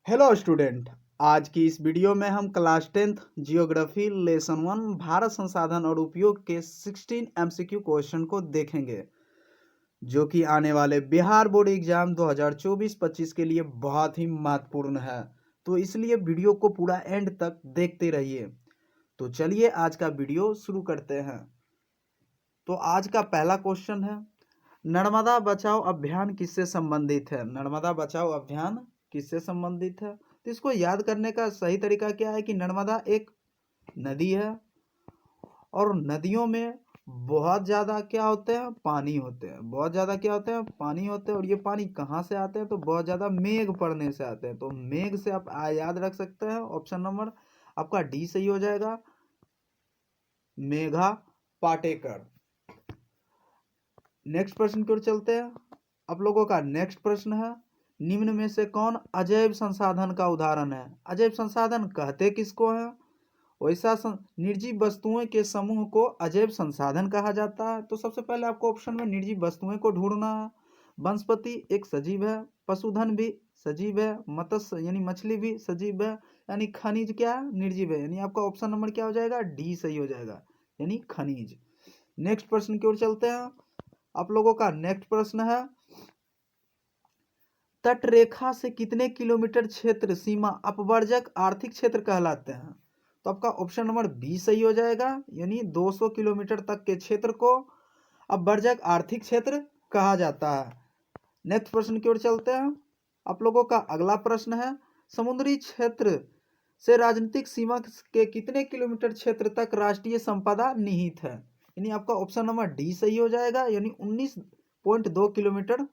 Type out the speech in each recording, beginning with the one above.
Hello student. आज की इस वीडियो में हम class 10th geography lesson 1 Bharat संसाधन और उपयोग के 16 एमसीक्यू क्वेश्चन को देखेंगे, जो कि आने वाले बिहार बोर्ड एग्जाम 2024-25 के लिए बहुत ही महत्वपूर्ण है। तो इसलिए वीडियो को पूरा एंड तक देखते रहिए। तो चलिए आज का वीडियो शुरू करते हैं। तो आज का पहला क्वेश्चन है, नर्मदा बचाओ अभियान किससे संबंधित है? नर्मदा बचाओ अभियान किससे संबंधित है? तो इसको याद करने का सही तरीका क्या है कि नर्मदा एक नदी है और नदियों में बहुत ज़्यादा क्या होते हैं? पानी होते हैं। बहुत ज़्यादा क्या होते हैं? पानी होते हैं। और ये पानी कहाँ से आते हैं? तो बहुत ज़्यादा मेघ पड़ने से आते हैं। तो मेघ से आप याद रख सकते हैं। ऑप्शन नंबर आपका डी सही हो जाएगा, मेघा पाटेकर। नेक्स्ट प्रश्न की ओर चलते हैं। आप लोगों का नेक्स्ट प्रश्न है, निम्न में से कौन अजैव संसाधन का उदाहरण है? अजैव संसाधन कहते किसको है? वैसा निर्जीव वस्तुओं के समूह को अजैव संसाधन कहा जाता है। तो सबसे पहले आपको ऑप्शन में निर्जीव वस्तुओं को ढूंढना है। वनस्पति एक सजीव है, पशुधन भी सजीव है, मत्स्य यानी मछली भी सजीव है, यानी खनिज क्या है? निर्जीव है। यानी आपका ऑप्शन नंबर क्या हो जाएगा? डी सही हो जाएगा, यानी खनिज। नेक्स्ट प्रश्न की ओर चलते हैं। आप लोगों का नेक्स्ट प्रश्न है, तट रेखा से कितने किलोमीटर क्षेत्र सीमा अपवर्जक आर्थिक क्षेत्र कहलाते हैं? तो आपका ऑप्शन नंबर बी सही हो जाएगा, यानी 200 किलोमीटर तक के क्षेत्र को अपवर्जक आर्थिक क्षेत्र कहा जाता है। नेक्स्ट प्रश्न की ओर चलते हैं। आप लोगों का अगला प्रश्न है, समुद्री क्षेत्र से राजनीतिक सीमा के कितने किलोमीटर क्षेत्र तक राष्ट्रीय संपदा निहित है? यानी आपका ऑप्शन नंबर डी सही हो जाएगा, यानी 19.2 किलोमीटर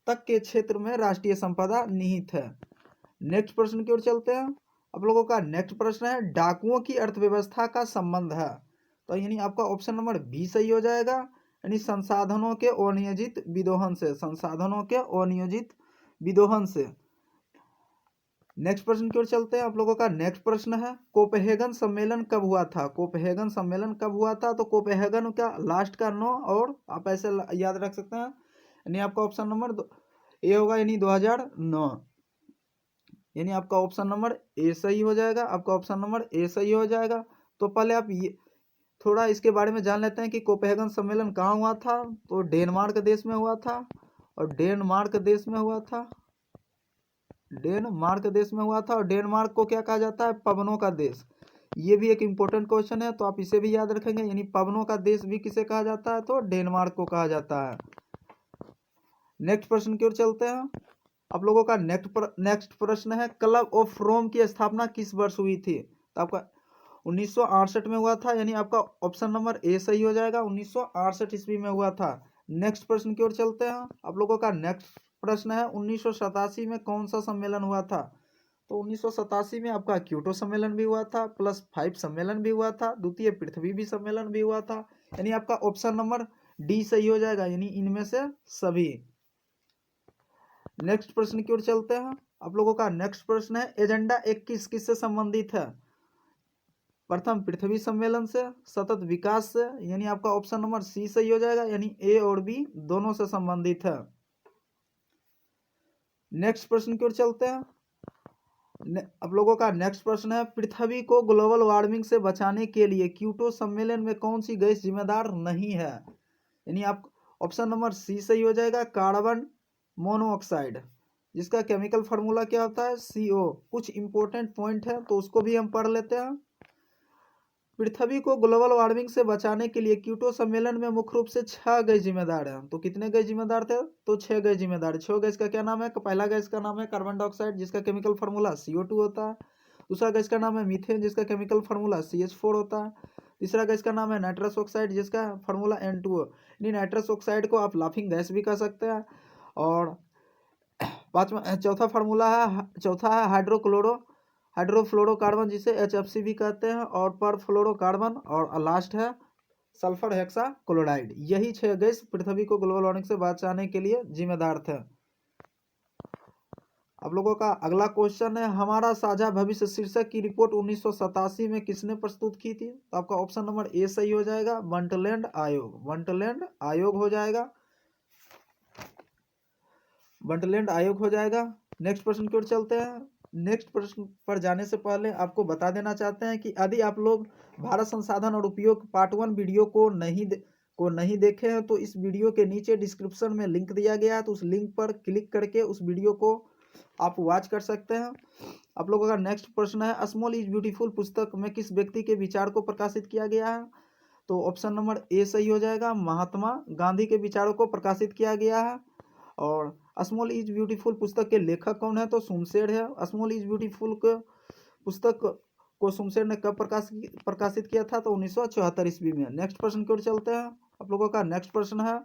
तक के क्षेत्र में राष्ट्रीय संपदा निहित है। नेक्स्ट प्रश्न की ओर चलते हैं। आप लोगों का नेक्स्ट प्रश्न है, डाकुओं की अर्थव्यवस्था का संबंध है? तो यानी आपका ऑप्शन नंबर बी सही हो जाएगा, यानी संसाधनों के अनियोजित विदोहन से। संसाधनों के अनियोजित विदोहन से। नेक्स्ट प्रश्न की ओर चलते हैं। आप लोगों का नेक्स्ट प्रश्न है, कोपेनहेगन सम्मेलन कब हुआ था? कोपेनहेगन सम्मेलन कब हुआ था? तो कोपेनहेगन का लास्ट का नो, और आप ऐसे याद रख सकते हैं, यानी आपका ऑप्शन नंबर ए होगा, यानी 2009। यानी आपका ऑप्शन नंबर ए सही हो जाएगा। आपका ऑप्शन नंबर ए सही हो जाएगा। तो पहले आप ये थोड़ा इसके बारे में जान लेते हैं कि कोपेनहेगन सम्मेलन कहाँ हुआ था। तो डेनमार्क देश में हुआ था, और डेनमार्क देश में हुआ था। डेनमार्क देश में हुआ था, और डेनमार्क को क्या कहा जाता है? पवनों का देश। ये भी एक इम्पोर्टेंट क्वेश्चन है, तो आप इसे भी याद रखेंगे। यानी पवनों का देश भी किसे कहा जाता है? तो डेनमार्क को कहा जाता है। नेक्स्ट प्रश्न की ओर चलते हैं। आप लोगों का नेक्स्ट प्रश्न है, क्लब ऑफ रोम की स्थापना किस वर्ष हुई थी? तो आपका 1968 में हुआ था, यानी आपका ऑप्शन नंबर ए सही हो जाएगा, 1968 ईस्वी में हुआ था। नेक्स्ट प्रश्न की ओर चलते हैं। आप लोगों का नेक्स्ट प्रश्न है, 1987 में कौन सा सम्मेलन हुआ था? तो 1987 में आपका क्योटो सम्मेलन भी हुआ था, +5 सम्मेलन भी हुआ था, द्वितीय पृथ्वी भी सम्मेलन भी हुआ था। यानी आपका ऑप्शन नंबर डी सही हो जाएगा, यानी इनमें से सभी। नेक्स्ट प्रश्न की ओर चलते हैं। आप लोगों का नेक्स्ट प्रश्न है, एजेंडा 21 किससे संबंधित है? प्रथम पृथ्वी सम्मेलन से, सतत विकास से, यानी आपका ऑप्शन नंबर सी सही हो जाएगा, यानी ए और बी दोनों से संबंधित है। नेक्स्ट प्रश्न की ओर चलते हैं। आप लोगों का नेक्स्ट प्रश्न है, पृथ्वी को ग्लोबल वार्मिंग से बचाने के लिए क्योटो सम्मेलन में कौन सी गैस जिम्मेदार नहीं है? यानी आप ऑप्शन नंबर सी सही हो जाएगा, कार्बन मोनोऑक्साइड, जिसका केमिकल फार्मूला क्या होता है? CO। कुछ इंपॉर्टेंट पॉइंट है तो उसको भी हम पढ़ लेते हैं। पृथ्वी को ग्लोबल वार्मिंग से बचाने के लिए क्योटो सम्मेलन में मुख्य रूप से 6 गैस जिम्मेदार हैं। तो कितने गैस जिम्मेदार थे? तो 6 गैस जिम्मेदार। 6 गैस का क्या नाम है? पहला गैस का नाम है कार्बन डाइऑक्साइड, जिसका केमिकल फार्मूला CO2 होता है। दूसरा गैस का नाम है मीथेन, जिसका केमिकल फार्मूला CH4 होता है। तीसरा गैस का नाम है नाइट्रस ऑक्साइड, जिसका फार्मूला N2O। यानी नाइट्रस ऑक्साइड को आप लाफिंग गैस भी कह सकते हैं। और चौथा है हाइड्रोफ्लोरोकार्बन, जिसे HFC भी कहते हैं, और परफ्लोरोकार्बन, और लास्ट है सल्फर हेक्साक्लोराइड। यही 6 गैस पृथ्वी को ग्लोबल वार्मिंग से बचाने के लिए जिम्मेदार थे। आप लोगों का अगला क्वेश्चन है, हमारा साझा भविष्य शीर्षक की रिपोर्ट 1987 में किसने प्रस्तुत की थी? तो आपका ऑप्शन नंबर ए सही हो जाएगा, बंटलैंड आयोग। बंटलैंड आयोग हो जाएगा, बंटलैंड आयोग हो जाएगा। नेक्स्ट प्रश्न की ओर चलते हैं। नेक्स्ट प्रश्न पर जाने से पहले आपको बता देना चाहते हैं कि यदि आप लोग भारत संसाधन और उपयोग पार्ट 1 वीडियो को नहीं देखे हैं तो इस वीडियो के नीचे डिस्क्रिप्शन में लिंक दिया गया है, तो उस लिंक पर क्लिक करके उस वीडियो को आप वॉच कर सकते हैं। आप लोगों का नेक्स्ट प्रश्न है, स्मॉल इज ब्यूटीफुल पुस्तक में किस व्यक्ति के विचार को प्रकाशित किया गया है? तो ऑप्शन नंबर ए सही हो जाएगा, महात्मा गांधी के विचारों को प्रकाशित किया गया है। और स्मॉल इज ब्यूटीफुल पुस्तक के लेखक कौन है? तो सुमशेर है। स्मॉल इज ब्यूटीफुल पुस्तक को सुमशेर ने कब प्रकाशित किया था? तो 1974 ईस्वी में। नेक्स्ट प्रश्न की ओर चलते हैं। आप लोगों का नेक्स्ट प्रश्न है,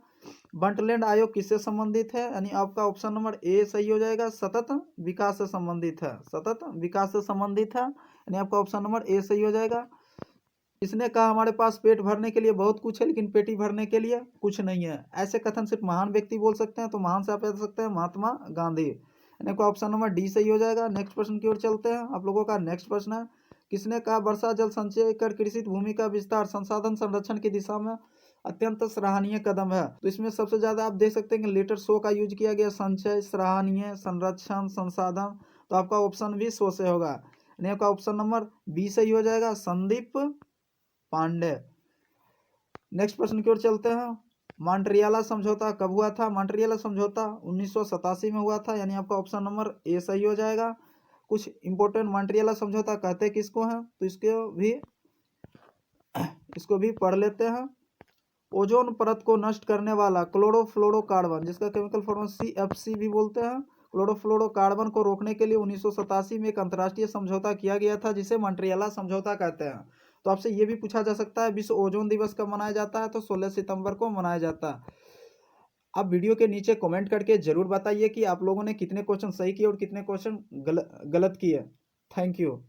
बंटलैंड आयोग किससे संबंधित है? यानी आपका ऑप्शन नंबर ए सही हो जाएगा, सतत विकास से संबंधित है। सतत विकास से संबंधित है, यानी आपका ऑप्शन नंबर ए सही हो जाएगा। इसने कहा हमारे पास पेट भरने के लिए बहुत कुछ है लेकिन पेटी भरने के लिए कुछ नहीं है। ऐसे कथन सिर्फ महान व्यक्ति बोल सकते हैं, तो महान से आप कह सकते हैं महात्मा गांधी। यानी आपका ऑप्शन नंबर डी सही हो जाएगा। नेक्स्ट प्रश्न की ओर चलते हैं। आप लोगों का नेक्स्ट प्रश्न है, किसने कहा वर्षा जल संचय कर कृषि भूमि का विस्तार संसाधन संरक्षण की दिशा में अत्यंत सराहनीय कदम है? तो इसमें सबसे ज्यादा आप देख सकते हैं कि लेटर सो का यूज किया गया, संचय, सराहनीय, संरक्षण, संसाधन। तो आपका ऑप्शन भी सो से होगा, यानी आपका ऑप्शन नंबर बी सही हो जाएगा, संदीप पांडे। नेक्स्ट प्रश्न की ओर चलते हैं। मॉन्ट्रियल समझौता कब हुआ था? मॉन्ट्रियल समझौता 1987 में हुआ था, यानी आपका ऑप्शन नंबर ए सही हो जाएगा। कुछ इंपॉर्टेंट मॉन्ट्रियल समझौता कहते किसको हैं, तो इसको भी पढ़ लेते हैं। ओजोन परत को नष्ट करने वाला क्लोरोफ्लोरोकार्बन, जिसका केमिकल फॉर्मूला CFC भी बोलते हैं, क्लोरोफ्लोरोकार्बन को रोकने के लिए 1987 में एक अंतर्राष्ट्रीय समझौता किया गया था जिसे मॉन्ट्रियल समझौता कहते हैं। तो आपसे ये भी पूछा जा सकता है विश्व ओजोन दिवस कब मनाया जाता है? तो 16 सितंबर को मनाया जाता है। आप वीडियो के नीचे कमेंट करके जरूर बताइए कि आप लोगों ने कितने क्वेश्चन सही किए और कितने क्वेश्चन गलत किए। Thank you.